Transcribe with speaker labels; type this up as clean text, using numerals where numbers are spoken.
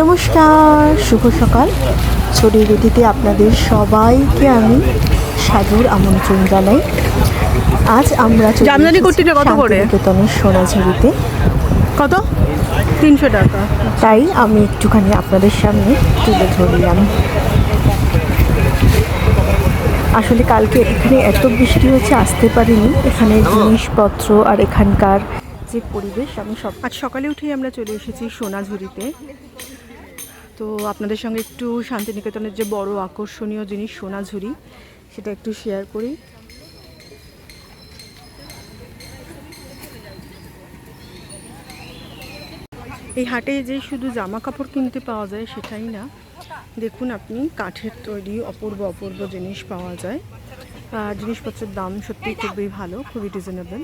Speaker 1: নমস্কার, শুভ সকাল। ছড়িয়ে গতিতে আপনাদের সবাইকে আমি সাদর আমন্ত্রণ জানাই। আজ আমরা
Speaker 2: জামদানি কুর্তিটা কত করে?
Speaker 1: শান্তিনিকেতনের সোনাঝুরিতে।
Speaker 2: কত? 300 টাকা।
Speaker 1: তাই আমি একটুখানি আপনাদের সামনে তুলে ধরলাম। আসলে কালকে এখানে এত বৃষ্টি হয়েছে, আসতে পারিনি। এখানে জিনিসপত্র আর এখানকার যে পরিবেশ আমি সব
Speaker 2: আজ সকালে উঠেই আমরা চলে এসেছি সোনাঝুরিতে। তো আপনাদের সঙ্গে একটু শান্তিনিকেতনের যে বড় আকর্ষণীয় জিনিস সোনাঝুরি, সেটা একটু শেয়ার করি। এই হাটে যে শুধু জামা কাপড় কিনতে পাওয়া যায় সেটাই না, দেখুন আপনি কাঠের তৈরি অপূর্ব অপূর্ব জিনিস পাওয়া যায়। জিনিসপত্রের দাম সত্যিই খুবই ভালো, খুবই রিজনেবল।